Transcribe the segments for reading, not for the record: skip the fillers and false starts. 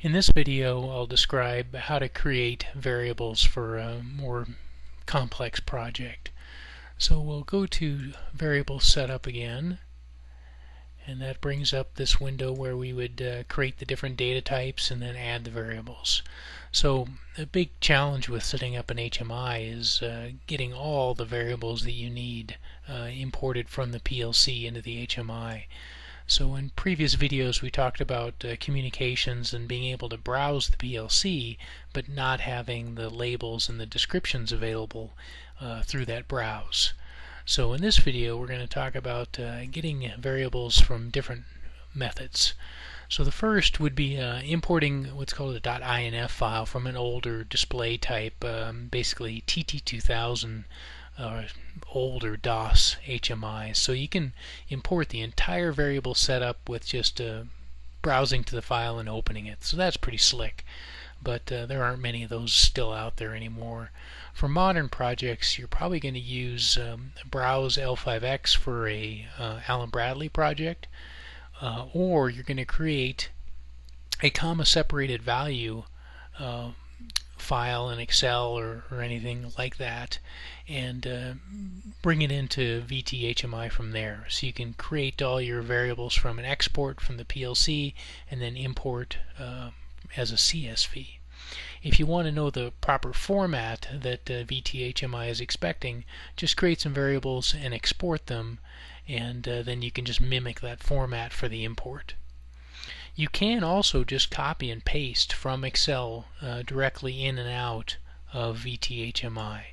In this video, I'll describe how to create variables for a more complex project. So we'll go to Variable Setup again, and that brings up this window where we would create the different data types and then add the variables. So a big challenge with setting up an HMI is getting all the variables that you need imported from the PLC into the HMI. So in previous videos we talked about communications and being able to browse the PLC but not having the labels and the descriptions available through that browse. So in this video we're going to talk about getting variables from different methods. So the first would be importing what's called a .inf file from an older display type, basically TT2000 older DOS HMIs. So you can import the entire variable setup with just browsing to the file and opening it. So that's pretty slick, but there aren't many of those still out there anymore. For modern projects, you're probably going to use Browse L5X for a Allen Bradley project, or you're going to create a comma-separated value file in Excel or anything like that, and bring it into VtHMI from there. So you can create all your variables from an export from the PLC and then import as a CSV. If you want to know the proper format that VtHMI is expecting, just create some variables and export them, and then you can just mimic that format for the import. You can also just copy and paste from Excel directly in and out of VtHMI.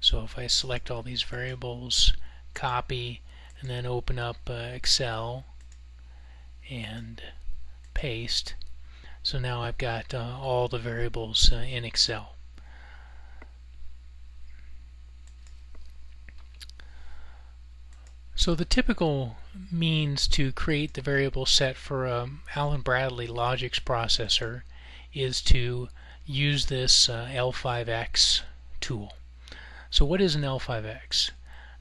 So if I select all these variables, copy, and then open up Excel and paste, so now I've got all the variables in Excel. So the typical means to create the variable set for Allen Bradley Logix processor is to use this L5X tool. So what is an L5X?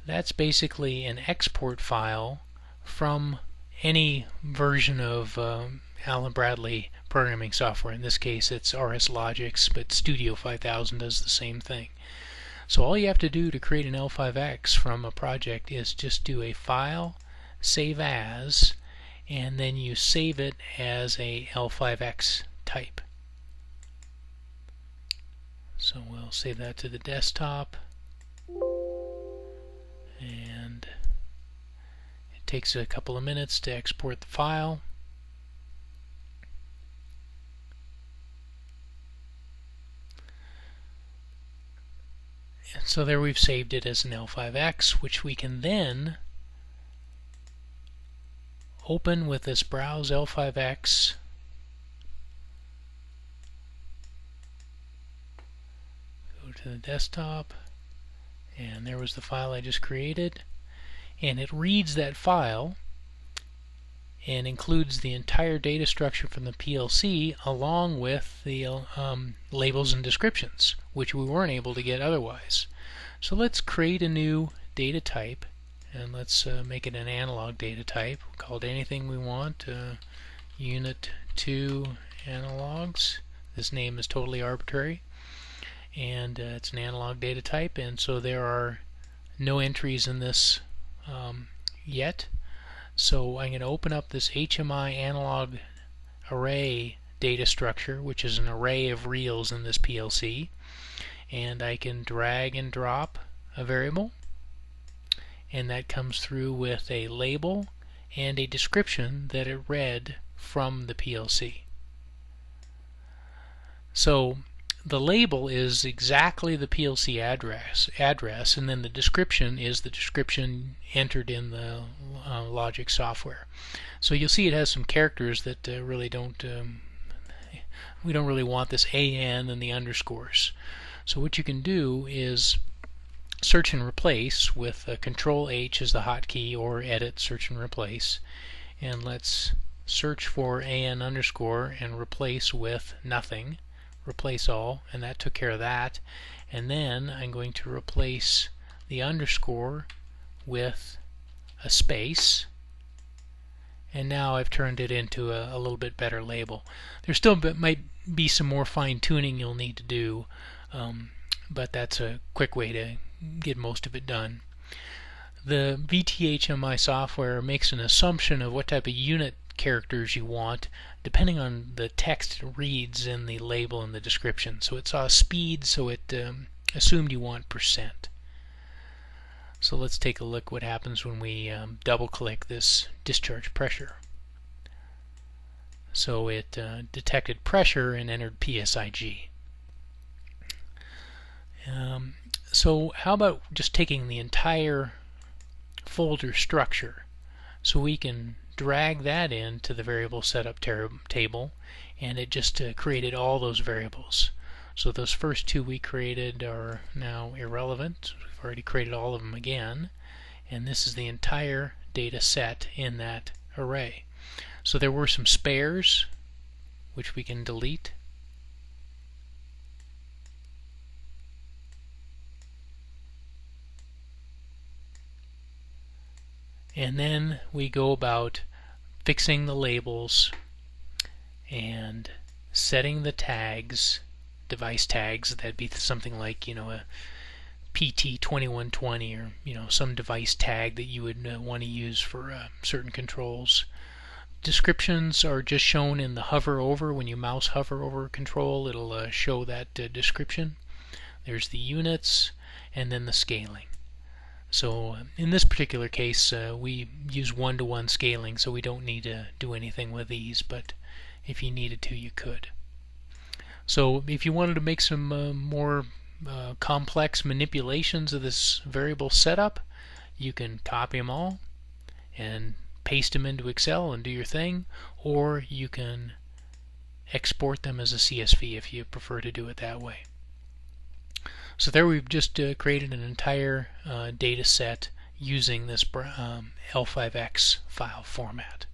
That's basically an export file from any version of Allen Bradley programming software. In this case it's RS Logix, but Studio 5000 does the same thing. So all you have to do to create an L5X from a project is just do a file, save as, and then you save it as a L5X type. So we'll save that to the desktop, and it takes a couple of minutes to export the file. And so there we've saved it as an L5X, which we can then open with this Browse L5X. Go to the desktop, and there was the file I just created, and it reads that file and includes the entire data structure from the PLC along with the labels and descriptions, which we weren't able to get otherwise. So let's create a new data type, and let's make it an analog data type. We'll call it anything we want, Unit 2 Analogs. This name is totally arbitrary, and it's an analog data type, and so there are no entries in this yet. So I'm going to open up this HMI analog array data structure, which is an array of reals in this PLC, and I can drag and drop a variable, and that comes through with a label and a description that it read from the PLC. So the label is exactly the PLC address, and then the description is the description entered in the Logix software. So you'll see it has some characters that really don't we don't really want this AN and the underscores. So what you can do is search and replace with Control H as the hotkey, or edit, search and replace, and let's search for AN underscore and replace with nothing. Replace all, and that took care of that. And then I'm going to replace the underscore with a space, and now I've turned it into a little bit better label. There still might be some more fine-tuning you'll need to do, but that's a quick way to get most of it done. The VtHMI software makes an assumption of what type of unit characters you want depending on the text it reads in the label and the description. So it saw speed, so it assumed you want %. So let's take a look what happens when we double click this discharge pressure. So it detected pressure and entered PSIG. So how about just taking the entire folder structure? So we can drag that into the variable setup table, and it just created all those variables. So those first two we created are now irrelevant. We've already created all of them again, and this is the entire data set in that array. So there were some spares which we can delete. And then we go about fixing the labels and setting the tags, device tags. That'd be something like, a PT2120 or some device tag that you would want to use for certain controls. Descriptions are just shown in the hover over. When you mouse hover over control, it'll show that description. There's the units and then the scaling. So in this particular case, we use 1-to-1 scaling, so we don't need to do anything with these, but if you needed to, you could. So if you wanted to make some more complex manipulations of this variable setup, you can copy them all and paste them into Excel and do your thing, or you can export them as a CSV if you prefer to do it that way. So there we've just created an entire data set using this L5X file format.